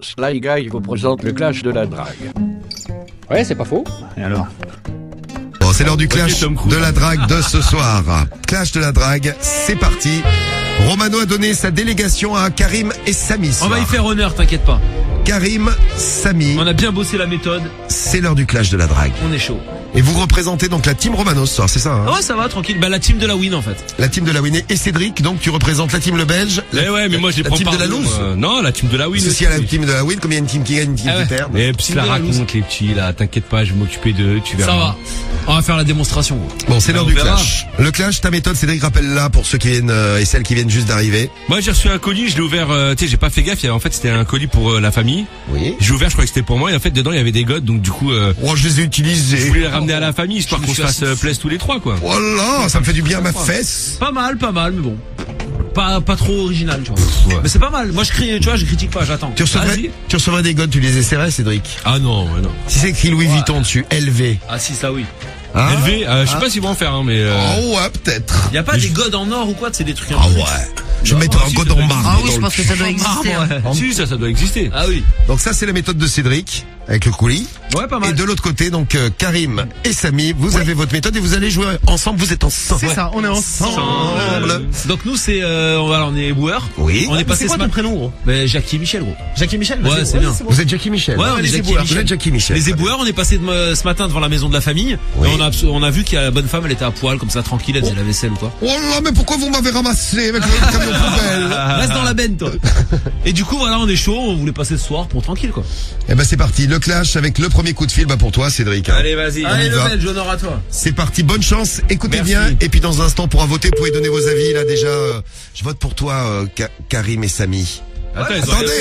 Sly Guy vous présente le clash de la drague. Ouais, c'est pas faux. Et alors? Bon, c'est l'heure du clash de la drague de ce soir. Clash de la drague, c'est parti. Romano a donné sa délégation à Karim et Samy. On va y faire honneur, t'inquiète pas. Karim, Samy. On a bien bossé la méthode. C'est l'heure du clash de la drague. On est chaud. Et vous représentez donc la team Romano ce soir, c'est ça, hein? Ouais, ça va, tranquille. Bah, la team de la win, en fait. La team de la Win et Cédric, donc tu représentes la team le Belge. Ouais, mais moi je les la prends team par de la nom, loose. non, la team de la win. Ceci à la team de la Win, combien il y a une team qui gagne, une team qui perd? Et puis la raconte les petits là, t'inquiète pas, je vais m'occuper d'eux, tu verras. Ça va. On va faire la démonstration. Bon, c'est l'heure On du verra. clash. Le clash, ta méthode, Cédric, rappelle-la pour ceux qui viennent et celles qui viennent juste d'arriver. Moi j'ai reçu un colis, je l'ai ouvert, tu sais, j'ai pas fait gaffe, en fait c'était un colis pour la famille. Oui. J'ai ouvert, je croyais que c'était pour moi, et en fait dedans il y avait des godes, donc du coup, Oh, je les ai je utilisés. voulais les ramener à la famille, histoire Je qu'on me se suis fasse assis. plaisir tous les trois, quoi. Voilà, ça me fait du bien à ma fesse. Pas mal, mais bon. Pas trop original, tu vois. Ouais. Mais c'est pas mal. Moi, je critique pas, j'attends. Tu recevrais des godes, tu les essaierais, Cédric? Ah non, ouais, non. Si c'est écrit Louis Vuitton dessus, LV. Ah si, ça oui. Hein? Élevé, je sais pas s'ils vont en faire, hein, mais Oh ouais, peut-être. Y a pas des godes en or ou quoi? C'est des trucs un Ah peu. ouais. Je vais mettre un si, code ça en doit marbre. Ah oui, dans je le pense que ça doit exister. hein. si, ça doit exister. Ah oui. Donc ça, c'est la méthode de Cédric, avec le coulis. Ouais, pas Et mal. de l'autre côté, donc, Karim et Samy, vous avez votre méthode et vous allez jouer ensemble, vous êtes ensemble. C'est ça, on est ensemble. Donc nous, c'est, on est boueurs. Oui. On est passé C'est quoi ce ton matin. prénom, gros? Jackie et Michel, gros. Jackie et Michel? Ouais, c'est bien. Vous êtes Jackie Michel. Ouais, on est les Jackie et éboueurs. Vous Michel. êtes Jackie Michel. Les éboueurs, on est passé ce matin devant la maison de la famille. Oui. Et on a vu qu'il y a la bonne femme, elle était à poil, comme ça, tranquille, elle faisait la vaisselle ou quoi. Oh là, mais pourquoi vous m'avez ramassé avec le camion poubelle? Reste dans la benne, toi. Et du coup, voilà, on est chaud, on voulait passer ce soir pour tranquille, quoi. Eh ben, c'est parti. Le clash avec le premier coup de fil, bah, pour toi, Cédric. Allez, vas-y. On y Allez, le va. Belge, honneur à toi. C'est parti, bonne chance, écoutez Merci. bien, et puis dans un instant, on pourra voter, vous pouvez donner vos avis, là, déjà, je vote pour toi, Karim et Samy. Attends, Attendez,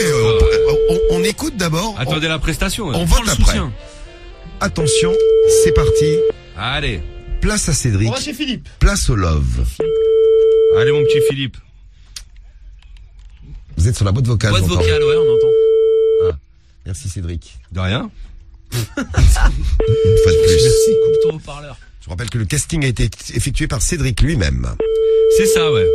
on écoute d'abord, attendez la prestation. on Prends vote le après. soutien. Attention, c'est parti, Allez. place à Cédric, On va chez Philippe. place au love. Allez, mon petit Philippe. Vous êtes sur la boîte vocale, Boîte j'entends. vocale, ouais, on entend. Merci Cédric, De rien. une fois de plus. Merci, coupe ton haut-parleur. Je vous rappelle que le casting a été effectué par Cédric lui-même, C'est ça, ouais.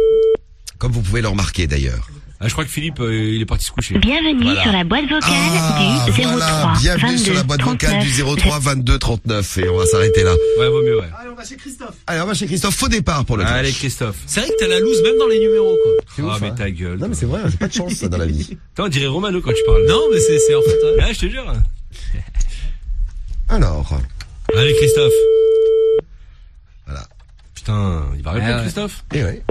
comme vous pouvez le remarquer d'ailleurs. Ah, je crois que Philippe, il est parti se coucher. Bienvenue Voilà. sur la boîte vocale Ah, du 03 voilà, bienvenue 22 sur la boîte vocale 39. du 03 22 39, et on va s'arrêter là. Ouais, vaut mieux, ouais. Allez, on va chez Christophe. Allez, on va chez Christophe, faux départ pour le clash. Allez, Christophe. C'est vrai que t'as la loose même dans les numéros, quoi. C'est Ah, ouf, mais hein. ta gueule. Non mais c'est vrai, j'ai pas de chance ça dans la vie. Attends, on dirait Romano quand tu parles. Non, mais c'est en fait, Ouais, je te jure. Alors, Allez, Christophe. voilà. Putain, il va répondre, ouais. Christophe. Et ouais.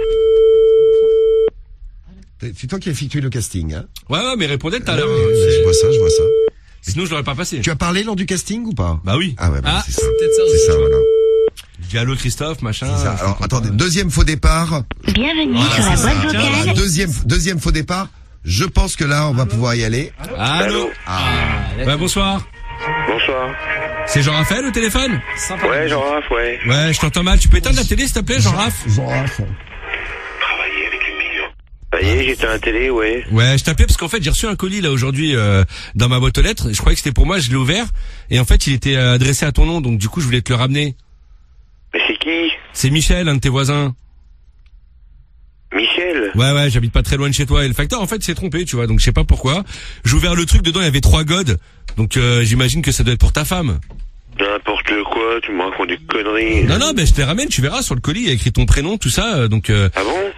C'est toi qui as effectué le casting, hein? Ouais, mais répondez tout à l'heure. Je vois ça, je vois ça. Sinon, je l'aurais pas passé. Tu as parlé lors du casting ou pas? Bah oui. Ah ouais, bah, Ah, c'est ça. c'est peut-être ça aussi. C'est ça, voilà. Je dis allô, Christophe, machin. C'est ça. je Alors, comprends attendez, pas. deuxième faux départ. Bienvenue Voilà, sur la c'est boîte ça. vocale. Voilà, deuxième faux départ. Je pense que là, on va pouvoir y aller. Allô. Ouais, bonsoir. Bonsoir. C'est Jean-Raphaël au téléphone? Ouais, Jean-Raph, ouais. Ouais, je t'entends mal. Tu peux éteindre la télé, s'il te plaît, Jean-Raph? Travailler avec les millions. Ça y est, j'étais à la télé, ouais. Ouais, je t'appelais parce qu'en fait, j'ai reçu un colis là aujourd'hui dans ma boîte aux lettres. Je croyais que c'était pour moi, je l'ai ouvert et en fait, il était adressé à ton nom, donc du coup, je voulais te le ramener. Mais c'est qui? C'est Michel, un de tes voisins. Michel? Ouais, j'habite pas très loin de chez toi. Et le facteur, en fait, s'est trompé, tu vois, donc je sais pas pourquoi. J'ai ouvert le truc, dedans, il y avait 3 godes. Donc j'imagine que ça doit être pour ta femme. N'importe quoi, tu me racontes des conneries. Non, ben je te les ramène, tu verras sur le colis, il y a écrit ton prénom, tout ça. Donc Ah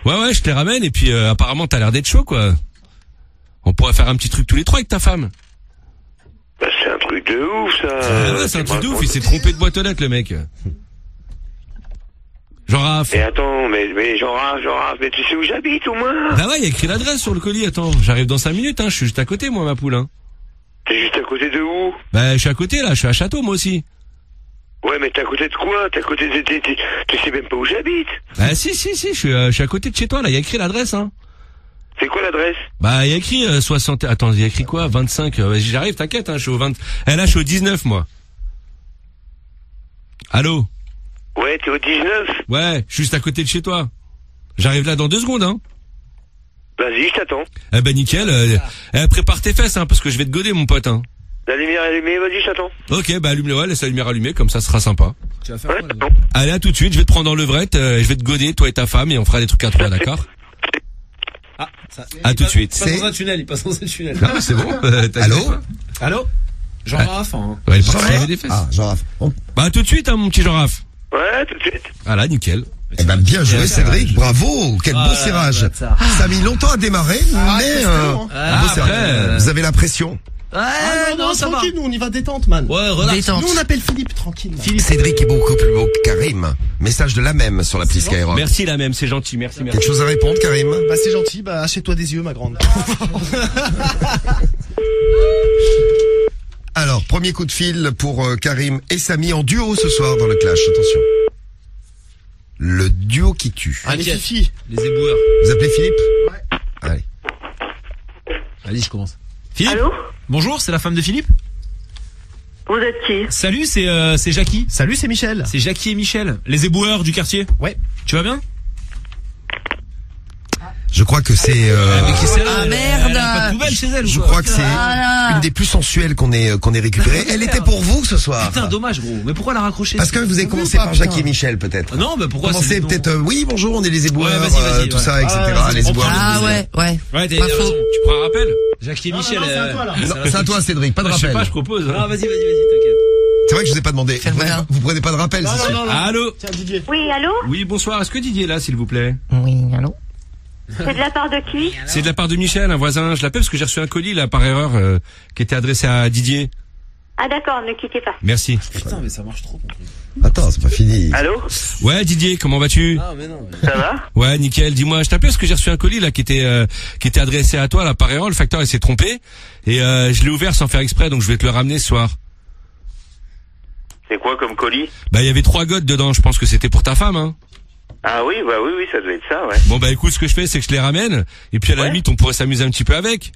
bon? ouais, je te les ramène et puis apparemment t'as l'air d'être chaud, quoi. On pourrait faire un petit truc tous les 3 avec ta femme. Bah, c'est un truc de ouf, ça. Ah ouais, c'est un truc de ouf, il s'est trompé de boîte aux lettres, le mec. Jean-Raph. Et attends, mais Jean-Raph, mais tu sais où j'habite, au moins? Bah ouais, il y a écrit l'adresse sur le colis, attends. J'arrive dans 5 minutes, hein, je suis juste à côté, moi, ma poule, hein. T'es juste à côté de où? Bah, je suis à côté, là, je suis à Château, moi aussi. Ouais, mais t'es à côté de quoi? T'es à côté de... Tu sais même pas où j'habite. Bah si, je suis à côté de chez toi, là, il y a écrit l'adresse, hein. C'est quoi l'adresse? Bah, il y a écrit 60... Attends, il y a écrit quoi? 25... Vas-y, j'arrive, t'inquiète, hein, je suis au 20... là, je suis au 19, moi. Allô? Ouais, t'es au 19? Ouais, je suis juste à côté de chez toi. J'arrive là dans 2 secondes, hein. Vas-y, je t'attends. Eh ben, nickel. Prépare tes fesses, hein, parce que je vais te goder, mon pote, hein. La lumière allumée, vas-y, je t'attends. Ok, bah, allume-le, ouais, laisse la lumière allumée, comme ça sera sympa. Tu vas faire Ouais, quoi, là? t'attends. Allez, à tout de suite, je vais te prendre en levrette, je vais te goder, toi et ta femme, et on fera des trucs à 3, d'accord? À tout de suite. Il passe dans un tunnel, il passe dans un tunnel. Non, c'est bon. Allô? Allô? Jean-Raph, hein. Ouais, il part laver des fesses. Ah, Jean-Raph. Bon. Bah, à tout de suite, hein, mon petit Jean-Raph. Ouais, tout de suite. Ah là, nickel. Eh ben, bien joué, Cédric. Bravo. Quel beau serrage. Ça a mis longtemps à démarrer, mais, un beau serrage. Vous avez la pression? non, ça va. tranquille, nous on y va détente, man. Ouais, relax. Détente. Nous on appelle Philippe, tranquille. Cédric est beaucoup plus beau que Karim. Message de la même sur l'appli Skyrock. Merci la même, c'est gentil, merci. Quelque chose à répondre, Karim? Bah c'est gentil, bah achète-toi des yeux, ma grande. Alors, premier coup de fil pour Karim et Samy en duo ce soir dans le clash. Attention. Le duo qui tue. Allez, Inquiète. Fifi. Les éboueurs. Vous appelez Philippe? Ouais. Allez. Allez, je commence. Philippe. Allô? Bonjour, c'est la femme de Philippe. Vous êtes qui? Salut, c'est Jackie. Salut, c'est Michel. C'est Jackie et Michel, les éboueurs du quartier. Ouais. Tu vas bien? Je crois que c'est Ah, merde. Elle a pas de poubelle chez elle ou je quoi? crois que c'est Voilà. une des plus sensuelles qu'on ait récupérées. Elle était pour vous ce soir. Putain, dommage gros. Mais pourquoi la raccrocher? Parce que vous avez commencé par Jackie et Michel peut-être. Non, bah pourquoi? Commencez c'est des peut-être noms. oui, bonjour, on est les éboueurs, Ouais, vas-y, tout ouais. ça, etc. vas-y, les on éboueurs. prend Ah les ouais, ouais. Ouais, t'as Pas raison. faux. Tu prends un rappel? Jackie et Non, Michel. non, c'est à toi, là. Non, c'est à toi, Cédric, pas de Je sais rappel. pas, je propose. Ah, vas-y, t'inquiète. C'est vrai que je vous ai pas demandé. Fais le malin. Vous prenez pas de rappel, c'est sûr. Allô? Tiens, Didier. Oui, allô? Oui, bonsoir. Est-ce que Didier est là, s'il vous plaît? Oui, allô? C'est de la part de qui? C'est de la part de Michel, un voisin. Je l'appelle parce que j'ai reçu un colis, là, par erreur, qui était adressé à Didier. Ah d'accord, ne quittez pas. Merci. Putain, mais ça marche trop ton truc. Attends, c'est pas fini. Allô? Ouais, Didier, comment vas-tu? Ah, mais non. Ça va? Ouais, nickel. Dis-moi, je t'appelle parce que j'ai reçu un colis, là, qui était adressé à toi, là, par erreur. Le facteur, il s'est trompé. Et, je l'ai ouvert sans faire exprès, donc je vais te le ramener ce soir. C'est quoi comme colis? Bah, il y avait 3 gottes dedans. Je pense que c'était pour ta femme, hein. Ah oui, bah oui, ça devait être ça, ouais. Bon, bah, écoute, ce que je fais, c'est que je les ramène. Et puis, à la limite, on pourrait s'amuser un petit peu avec.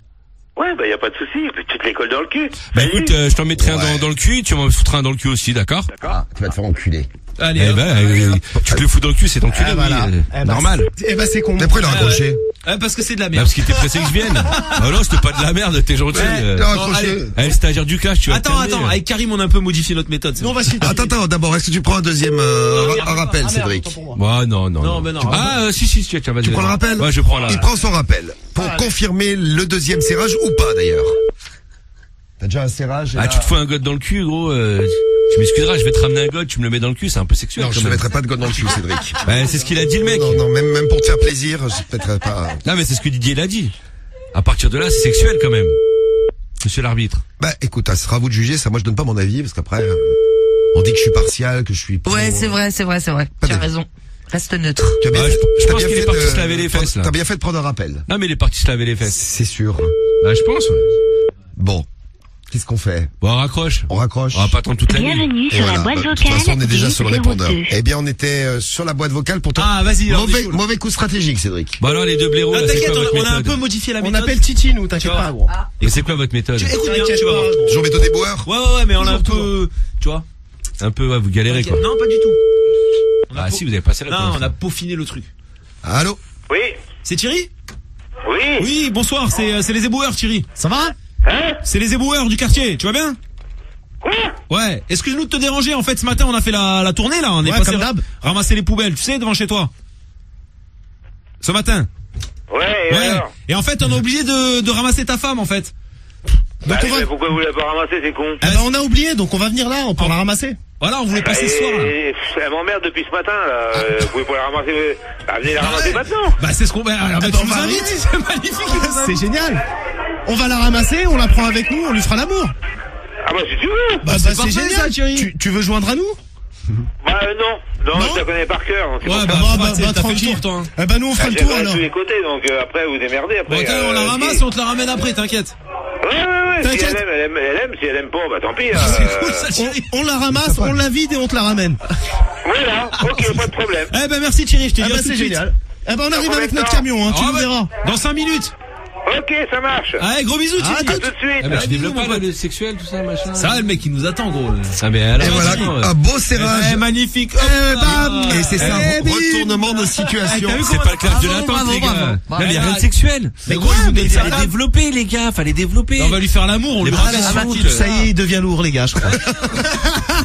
Ouais, bah y a pas de souci. Tu te les colles dans le cul. Bah, écoute, je t'en mettrai un dans le cul, tu m'en foutras un dans le cul aussi, d'accord? Ah, tu vas te faire enculer. Allez, Eh ben, tu te le fous dans le cul, c'est enculé, voilà. oui, normal. Eh ben c'est con. Mais pourquoi il a raccroché? parce que c'est de la Bah, merde. parce qu'il était pressé que je vienne. Ah non, c'était pas de la merde, t'es gentil. Il a raccroché. Allez, stagiaire du clash, tu vas te calmer. Attends, avec Karim, on a un peu modifié notre méthode. Non, on va se Attends, d'abord, est-ce que tu prends un deuxième un rappel, Cédric? Bah, non. Non, mais non. Si, tiens, vas-y. Tu prends le rappel? Ouais, je prends là. Il prend son rappel. Pour confirmer le deuxième serrage ou pas, d'ailleurs. T'as déjà un serrage? Ah, tu te fous un god dans le cul, gros, tu m'excuseras, je vais te ramener un god, tu me le mets dans le cul, c'est un peu sexuel. Non, je quand te même. mettrai pas de god dans le cul, Cédric. Bah, c'est ce qu'il a dit, le mec. Non, même pour te faire plaisir, je te mettrai pas. Non, mais c'est ce que Didier l'a dit. À partir de là, c'est sexuel, quand même. Monsieur l'arbitre. Bah, écoute, ça sera à vous de juger, ça, moi je donne pas mon avis, parce qu'après, on dit que je suis partial, que je suis pro. Ouais, c'est vrai. Tu as raison. Reste neutre. Tu as bien Ah, fait, je t'as pense bien qu'il fait est parti de- se laver les fesses, là. T'as bien fait de prendre un rappel. Non, mais il est parti se laver les fesses. C'est sûr. Bah, je pense, ouais. Bon. Qu'est-ce qu'on fait? Bon, on raccroche. On raccroche. On va pas attendre toute la nuit. Bienvenue Et sur voilà. la boîte De vocale. toute façon, on est déjà sur le 10 répondeur. 02. Eh bien, on était sur la boîte vocale pour toi. Ah, vas-y, alors, Mauvais, déchoule. mauvais coup stratégique, Cédric. Bon, alors, les deux blaireaux, Ah, là, c'est t'inquiète, quoi votre on a un méthode? peu modifié la On méthode. appelle Titi, nous, t'inquiète Tu vois. pas, gros. Mais c'est quoi votre méthode? Écoute bien, tu vois. Toujours méthode des boeurs? Ouais, mais on a un peu, tu vois. Un peu, ouais, vous galérez, quoi. Non, pas du tout. On a Ah, peau- si, vous avez passé la Non, première on a fois. peaufiné le truc. Allô? Oui? C'est Thierry? Oui? Oui, bonsoir, c'est les éboueurs, Thierry. Ça va? Hein? C'est les éboueurs du quartier, tu vas bien? Quoi? Ouais, excuse-nous de te déranger, en fait, ce matin, on a fait la tournée, là, on est Ouais, passé comme d'hab. ramasser les poubelles, tu sais, devant chez toi. Ce matin. Ouais, et alors? Et en fait, on a oublié de ramasser ta femme, en fait. Bah, on va- mais pourquoi vous l'avez pas ramassé, c'est con? Eh ben on a oublié, donc on va venir là, on peut la ramasser. Voilà, on voulait passer ce soir, là. Elle m'emmerde depuis ce matin, là. Vous pouvez pas la ramasser, venez la ramasser maintenant. Bah, c'est ce qu'on... alors, Attends, tu on nous va invites, arriver. c'est magnifique. C'est génial. On va la ramasser, on la prend avec nous, on lui fera l'amour. Ah bah, si tu veux. Bah, c'est c'est parfait, génial. ça, Thierry. Tu veux joindre à nous? Bah, non, je la connais par cœur. Donc c'est Ouais, pour bah, ça. t'as fait le tranquille. tour, toi, hein. Eh ben nous on fera le J'ai tour pas alors. tous les côtés, donc après vous démerdez. Après, Bon, attends, on la ramasse, on te la ramène après, t'inquiète. Ouais. Si T'inquiète. elle aime. Si elle aime pas, bah tant pis. C'est cool, ça, Thierry. On la ramasse, on la vide et on te la ramène. Voilà, ok, pas de problème. Eh ben, merci, Thierry, je te Ah dis bah à tout de c'est suite. génial. Eh ben on arrive Dans avec combien notre de temps camion, hein, tu Ah, nous ouais. verras. Dans 5 minutes. Ok, ça marche. Allez, gros bisous, Ah, Thierry. À tout de suite. Ah, bah, tu bisous, développes mon pas, là, pote. le sexuel, tout ça, machin. Ça, le mec, il nous attend, gros. Ah, mais alors, Et voilà, sinon, un beau serrage. Magnifique. Et c'est ça, Eh, bim. retournement de situation. t'as vu c'est pas le clash de Bravo, l'attente, bravo, les bravo. gars. Bravo. Non, mais y a rien de sexuel. Mais quoi, Il fallait développer, les gars, fallait développer. On va lui faire l'amour, on Les lui bras ramène dessus. tranquille. Ça y est, il devient lourd les gars, je crois.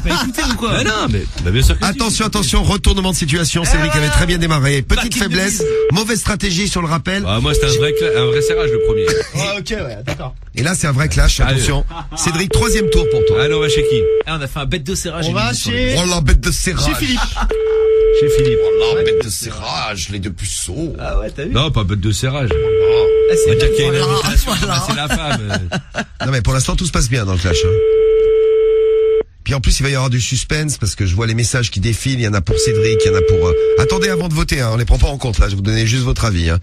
pas écouté ou quoi? Non, mais bien sûr que Attention, retournement de situation. Cédric avait très bien démarré. Petite faiblesse, mauvaise stratégie sur le rappel. Ah, moi, c'était un vrai serrage, le premier. Ah, ok, ouais, d'accord. Et là, c'est un vrai clash. Attention. Cédric, troisième tour pour toi. Allez, on va chez qui? On a fait un bête de serrage. On va chez... Oh, la bête de serrage. Chez Philippe. Chez Philippe. Oh, la bête de serrage, les deux puceaux. Ah ouais, t'as vu? Non, pas bête de serrage. Ah, On va dire qu'il y a une Voilà, invitation, voilà. c'est la femme. Non, mais pour l'instant, tout se passe bien dans le clash. Hein. Puis en plus, il va y avoir du suspense parce que je vois les messages qui défilent. Il y en a pour Cédric, il y en a pour... Attendez avant de voter, hein. On les prend pas en compte là. Je vais vous donner juste votre avis. Hein.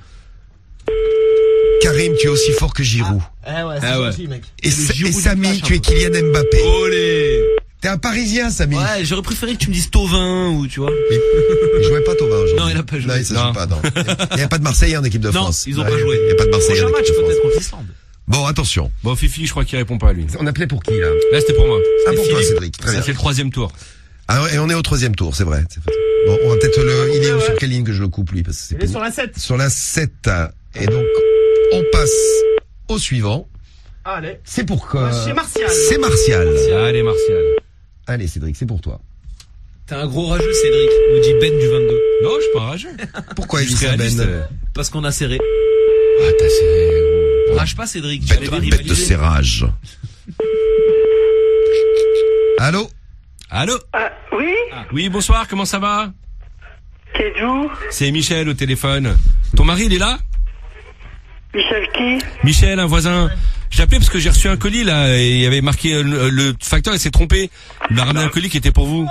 Karim, tu es aussi fort que Giroud. Ah ouais, c'est Ah ouais. gentil, mec. Et C'est le Giroud du Samy, clash, tu es un peu. Kylian Mbappé. Olé! T'es un Parisien, Samy. Ouais, j'aurais préféré que tu me dises Tovin ou tu vois. Il jouait pas Thauvin aujourd'hui. Non, il a pas joué. Non, il se joue Non. pas, non. Il n'y a pas de Marseillais en équipe de Non, France. ils ont Ouais, pas joué. Il n'y a pas de Marseillais en Prochain équipe match, de France. peut-être contre l'Islande. Bon, attention. Bon, Fifi, je crois qu'il répond pas, lui. On appelait pour qui, là? Là, c'était pour moi. Ah, pour toi, Philippe. Cédric. Très Ça, bien. c'est le troisième tour. Ah, et on est au troisième tour, c'est vrai. Bon, on va peut-être il est où, sur quelle ligne que je le coupe, lui, parce que c'est Il est plus- sur la 7. sur la 7. Et donc, on passe au suivant. Allez. C'est pour quoi? Chez Martial. C'est Martial. Allez, Martial. Allez, Cédric, c'est pour toi. T'es un gros rageux, Cédric. Nous dit Ben du 22. Non, je suis pas rageux. Pourquoi il dit Je suis ça, réaliste, Ben? Parce qu'on a serré. Ah, t'as serré, gros. Rage pas, Cédric. Tu allais Bête de rivaliser. serrage. Allô? Allô? Oui, Oui, bonsoir, comment ça va? c'est d'où? C'est Michel au téléphone. Ton mari, il est là? Michel qui? Michel, un voisin. J'appelais parce que j'ai reçu un colis là et il y avait marqué le facteur, il s'est trompé. Il m'a ramené un colis qui était pour vous.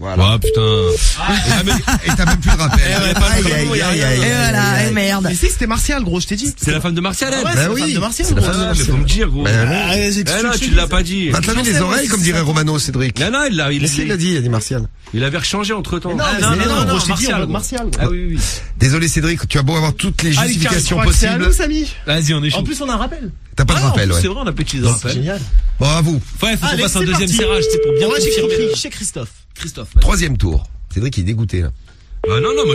Voilà. Oh putain. Et t'as même plus de rappel. Aïe, aïe, aïe, aïe, Et voilà, et merde. Mais si, c'était Martial, gros, je t'ai dit. C'est la femme de Martial, elle. Ouais, Bah c'est la oui, femme de Martial, c'est la gros. femme de Ah, mais faut me dire, gros. Ben, Ah, j'ai tout Eh non, de suite, tu l'as pas dit. Va te laver les oreilles, comme dirait Romano, Cédric. Non, non, Qu'est-ce qu'il a dit Martial? il avait rechangé entre temps. Non, non, mais non, gros, je t'ai dit, Martial, on veut gros. Martial. Ah oui, oui. Désolé, Cédric, tu as beau avoir toutes les Allez, justifications Karl, c'est à possibles. nous, Samy. Vas-y, on est chaud. En plus, on a un rappel. T'as pas de Ah, en rappel, plus, ouais. c'est vrai, on a petit C'est rappel. génial. Bon, à vous. Ouais, faut qu'on Allez, fasse un c'est deuxième parti. serrage, c'est pour bien On va confirmer. chez Christophe. Christophe. vas-y. Troisième tour. Cédric, il est dégoûté, là. Bah non, non, moi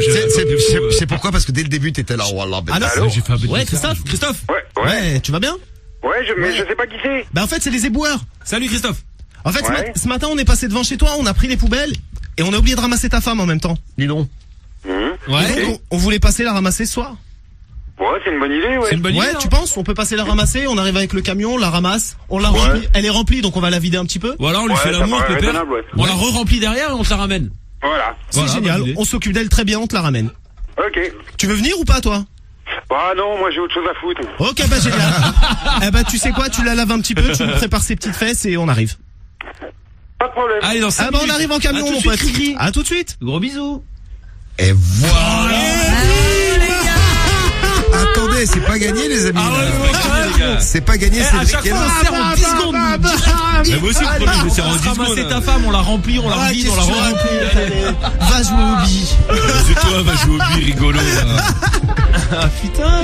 C'est pourquoi? Parce que dès le début, t'étais là. Oh, là, Ah non, allô? j'ai fait un bête Ouais, de serrage. Christophe. Ouais, Tu vas bien? mais je sais pas qui c'est. Bah, en fait, c'est les éboueurs. Salut Christophe. En fait, Ouais. ce matin, on est passé devant chez toi, on a pris les poubelles, et on a oublié de ramasser ta femme en même temps. Dis donc. Ouais. Et donc, on voulait passer la ramasser ce soir. Ouais, c'est une bonne idée, ouais. C'est une bonne idée. Ouais, hein. tu penses? On peut passer la ramasser, on arrive avec le camion, on la ramasse, on la remplit. Elle est remplie, donc on va la vider un petit peu. Ou alors on lui Ouais, fait ça l'amour, paraît pépère. raisonnable, ouais. On la re-remplit derrière et on te la ramène. Voilà. C'est Voilà, génial, bonne idée. on s'occupe d'elle très bien, on te la ramène. Ok. Tu veux venir ou pas, toi? Ah non, moi j'ai autre chose à foutre. Ok, bah génial. Eh bah, tu sais quoi, tu la laves un petit peu, tu nous prépares ses petites fesses et on arrive. Pas de problème. Allez, dans 5 Ah bah, on arrive en camion, mon pote. À tout de suite. Gros bisous. Et voilà. Attendez, c'est pas gagné, les amis. là. C'est pas gagné, À Cédric. chaque et fois, non. on sert en 10 secondes. Mais moi aussi, le premier, je sers en 10 Ramasser secondes. ta femme, on la remplit, on la revide, on la re-remplit. Va jouer au billes. C'est toi, va jouer au billes, rigolo. là. Ah putain.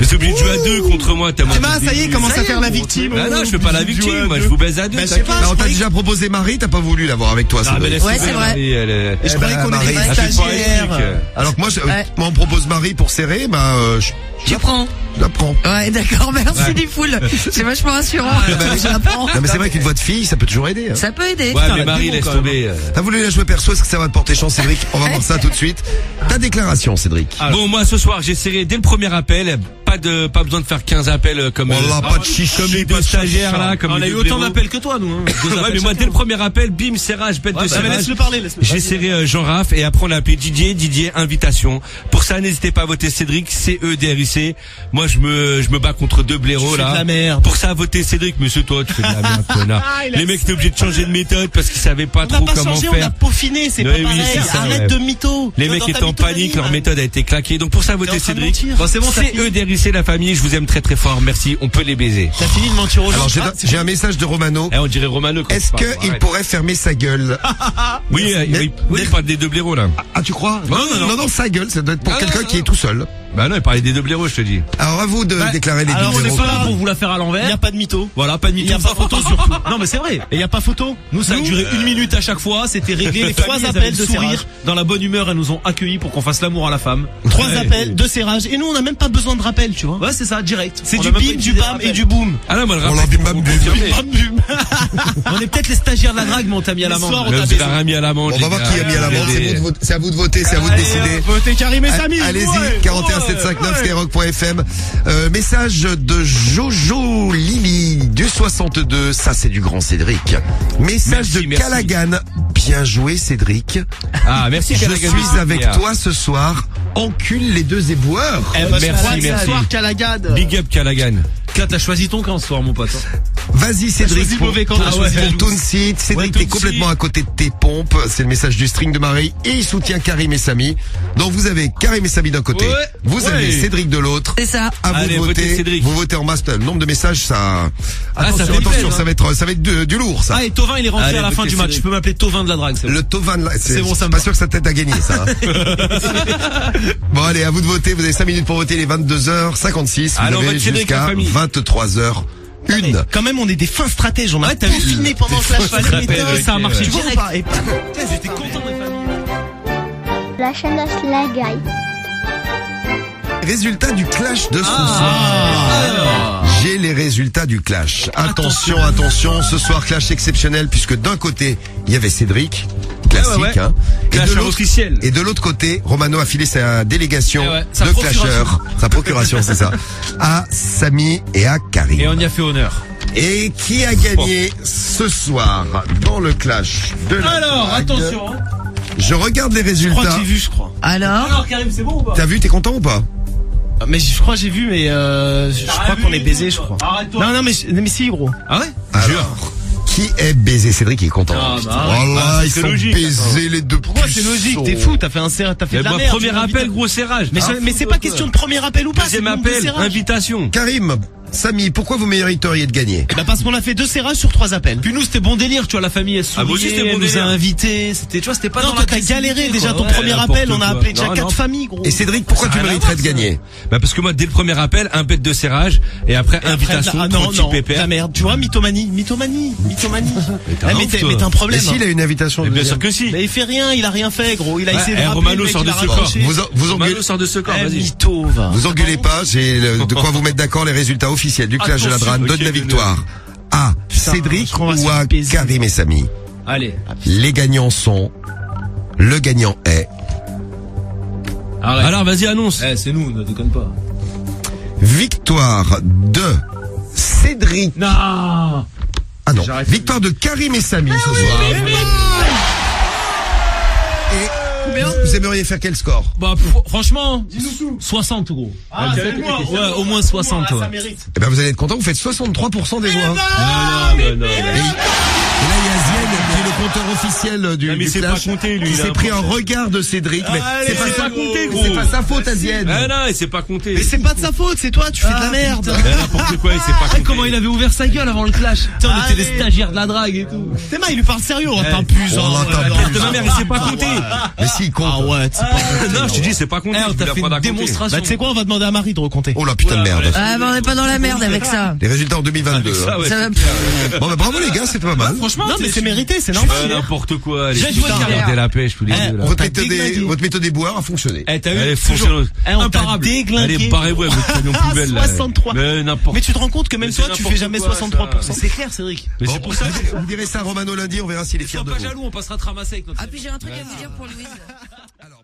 Mais c'est obligé de jouer à deux contre moi, t'as Eh bah, ça y est, commence à faire la victime. Ah non, je fais pas la victime, moi, je vous baise à deux. Bah, je sais pas. Bah, on t'a déjà proposé Marie, t'as pas voulu l'avoir avec toi, Ah, mais Cédric. laisse Ouais, tomber, c'est vrai. Marie, elle est- Et je Eh croyais bah, qu'on Marie, était des elle fait pas stagiaires. éthique. Alors que moi, Ouais. moi, on me propose Marie pour serrer, bah, Tu prends. je la prends. Ouais, d'accord, merci du full. C'est vachement rassurant. Je la prends. Non, mais c'est vrai qu'une voix de fille, ça peut toujours aider. Hein. Ça peut aider. Ouais, mais la Marie, démon, laisse quand tomber. T'as voulu la jouer perso, est-ce que ça va te porter chance, Cédric? On va voir ça tout de suite. Ta déclaration, Cédric. Bon, moi, ce soir, j'ai serré dès le premier appel. Pas besoin de faire 15 appels comme, Oh là, pas de chichi, comme les pas deux de stagiaires, là, comme On a les eu deux autant blaireaux. d'appels que toi, nous. Hein. Ouais, mais moi, dès le premier appel, bim, serrage, bête de Mais serrage. laisse-le parler, laisse-le. J'ai serré Jean Raff et après on a appelé Didier, invitation. Pour ça, n'hésitez pas à voter Cédric, CEDRIC. Moi, je me bats contre deux blaireaux, Tu fais là. de la merde. Pour ça, votez Cédric, monsieur, toi, tu fais de la merde, connard. Les mecs étaient obligés de changer de méthode parce qu'ils savaient pas On n'a trop pas comment changé, on faire. a peaufiné, c'est Oui, pas oui, pareil. c'est ça, Arrête ouais. de mytho. Les Dans mecs ta étaient en mythomanie, panique, leur man. méthode a été claquée. Donc pour ça, T'es votez en train de Cédric. mentir. Bon, c'est bon, t'as fini. CEDRIC, la famille, je vous aime très très fort. Merci, on peut les baiser. T'as fini de mentir aux gens. Alors, Ah, j'ai un message de Romano. Eh, on dirait Romano quand Est-ce on parle. qu'il Arrête. pourrait fermer sa gueule? Oui, Mais- il parle des deux blaireaux, là. Ah, tu crois? Non, non, sa gueule, ça doit être pour Non, quelqu'un non, qui non. est tout seul. Bah non, il parlait des deux blaireaux, je te dis. Alors à vous de déclarer les Alors on deux n'est blaireaux. pas là pour vous la faire à Il l'envers. y a pas de mytho. Voilà, pas de mytho. Il y a pas photo surtout. Non mais c'est vrai. Et il y a pas photo. Nous ça a duré 1 minute à chaque fois, c'était réglé. Les 3 familles, elles appels avaient le de sourire, serrage. dans la bonne humeur, elles nous ont accueillis pour qu'on fasse l'amour à la femme. 3 Ouais. appels, 2 serrages. Et nous, on n'a même pas besoin de rappel, tu vois. Ouais, c'est ça, direct. C'est On du a même pas bim, du utilisé bam rappel. et du boom. Ah non, moi, le On rappel, l'a bim, bam, faut bum. confirmer. Bam, bum. On est peut-être les stagiaires de la drague, mais on t'a mis à Le l'amende. soir, on Là, t'a vous baisé. avez mis à l'amende. On va voir qui a mis à l'amende. C'est à vous de voter, c'est à vous de décider. Votez Karim et Samy. Allez-y, Ouais, 41 ouais, 759 ouais. skyrock.fm. Message de Jojo Lily du 62. Ça, c'est du grand Cédric. Message Merci, de merci. Callaghan. Bien joué, Cédric. Ah, merci, Je Callaghan. suis avec Pierre. toi ce soir. Encule les deux éboueurs. Eh ben, je Merci, crois que ce merci. soir, Callaghan. Big up, Callaghan. Kat, t'as choisi ton camp ce soir, mon pote. Vas-y, Cédric. choisi Pour, mauvais camp. pour Ah ouais. Toonseed. Cédric, Ouais, t'es Toonseed. complètement à côté de tes pompes. C'est le message du string de Marie. Et il soutient Karim et Samy. Donc vous avez Karim et Samy d'un côté. Ouais. Vous Ouais. avez Cédric de l'autre. C'est ça. À vous Allez, de votez voter. Cédric. Vous votez en masse. Le nombre de messages, ça. Ah, ça fait attention, peine, ça va être du lourd, ça. Ah, et Tovin, il est rentré Allez, à la fin votez du match. Cédric. Tu peux m'appeler Tovin de la drague, c'est bon. Le Tovan, là, C'est bon, ça me pas va. sûr que sa tête a gagné, ça. Hein. Bon, allez, à vous de voter. Vous avez 5 minutes pour voter, les 22h56. Vous Allez, on avez vote Cédric, la jusqu'à famille. 23h01. Quand même, on est des fins stratèges. On a Ouais, t'as vu. peaufiné pendant le flash stratèges, méthode. ok, Ça a marché. Tu vois ou pas? Et Putain, j'étais content des familles. La chaîne à Slagaï. Résultat du clash de ce Ah. soir. J'ai les résultats du clash. Attention, attention, ce soir clash exceptionnel puisque d'un côté, il y avait Cédric, classique, Ouais. hein. Clash officiel. Et de l'autre côté, Romano a filé sa délégation Eh ouais, sa de procuration. clasheurs, sa procuration, c'est ça, à Samy et à Karim. Et on y a fait honneur. Et qui a gagné ce soir dans le clash de la Alors, drague? attention. Hein. Je regarde les je crois que résultats. j'ai vu, je crois. Alors, Karim, c'est bon ou pas? T'as vu, t'es content ou pas? Mais je crois que j'ai vu, mais je crois rien qu'on vu est du baisé, tout, je toi. crois. Arrête-toi. Non, mais si, gros. Ah ouais? Alors, qui est baisé? Cédric il est content. Ah, bah, Oh là, bah, ils c'est sont logique, baisés les deux. Pourquoi c'est logique? T'es fou, t'as fait t'as fait de la merde. Premier tu m'as invité. appel, gros serrage. Mais, mais c'est pas question de premier appel ou pas. Deuxième c'est le nombre de appel, serrages. invitation. Karim, Samy, pourquoi vous mériteriez de gagner? Bah parce qu'on a fait 2 serrages sur 3 appels. Puis nous, c'était bon délire, tu vois, la famille, elle Ah, moi aussi, souriait, c'était bon elle nous a délire. invités, c'était, tu vois, c'était pas Non, dans toi la t'as galéré agressivité, déjà quoi. ton Ouais. premier n'importe appel, on a quoi. appelé déjà Non, 4 non. familles, gros. Et Cédric, pourquoi tu rien à mériterais voir, de ça. gagner? Bah parce que moi, dès le premier appel, un bête de serrage et après Et après, invitation, ah, trop non, petit non, pépère. la merde. Tu vois, mythomanie. t'es un ouf, toi. Mais t'as un problème. Et s'il a une invitation Mais bien deuxième sûr que si. Mais il fait rien, il a rien fait, gros. Il a essayé de rappeler, Romano le mec, sort il de a ce corps. raccroché. Vous engueulez, Romano sort de ce corps, Eh, vas-y. mytho, va. vous engueulez pas, j'ai de quoi vous mettre d'accord les résultats officiels du clash de la Attention, Drane. ok, Donne la le victoire à Cédric je crois qu'on va se ou à faire baiser. Karim et Samy. Allez. Les gagnants sont, le gagnant est Arrête. Alors, vas-y, annonce. Eh, c'est nous, ne déconne pas. victoire de Cédric. Non. Ah non, J'arrête. victoire de Karim et Samy ce soir. Et vous aimeriez faire quel score? Bah, franchement, 60, gros. Ah, c'est moi. Ouais, au moins 60, Ça ouais. mérite. Eh ben vous allez être content, vous faites 63% des voix. Non. Et là, il y a Zien, qui est le compteur officiel du, Ah, mais du c'est clash, pas compté, lui, qui il a s'est un pris un problème. regard de Cédric. Mais Allez, c'est pas c'est ça pas compté, gros. gros. C'est pas sa faute à Zien. Ah non, et c'est pas compté. Mais c'est pas de sa faute, c'est toi, tu fais de la merde. N'importe quoi, et c'est pas compté. Comment il avait ouvert sa gueule avant le clash. Putain, on était des Allez. stagiaires de la drague et tout. T'es mal, il lui parle sérieux, on t'abuse. On hein. l'entend De ma mère, il s'est pas compté. Mais si, il compte. Ah ouais, c'est pas Non, je te dis, c'est pas compté. Eh, on je t'a voulais fait apprendre une à compter. démonstration. Bah tu sais quoi, on va demander à Marie de recompter. Oh la putain de merde. ah, bah, on n'est pas dans la merde avec ça. Les résultats en 2022. Ça, hein. ouais. Ça va. Bon bah bravo les gars, c'était pas mal. Franchement, Non mais c'est mérité, c'est Ah, normal. n'importe quoi. J'ai Les joué de putains, carrière. regardez la pêche, tous les Eh, deux, là. Votre méthode des boires a fonctionné. Eh, t'as vu? Allez, foncez Toujours. l'autre. Eh, On t'a imparable. déglingué. Allez, barrez-vous avec votre camion Ah, poubelle, là. 63. Mais n'importe. Mais tu te rends compte que même Mais toi, c'est tu fais n'importe jamais quoi, 63%. C'est clair, Cédric. Mais Bon, c'est pour ça que... vous direz ça à Romano lundi, on verra s'il est fier Sois de pas vous. jaloux, on passera te ramasser avec notre Ah, puis j'ai un truc à vous dire pour Louise. Alors,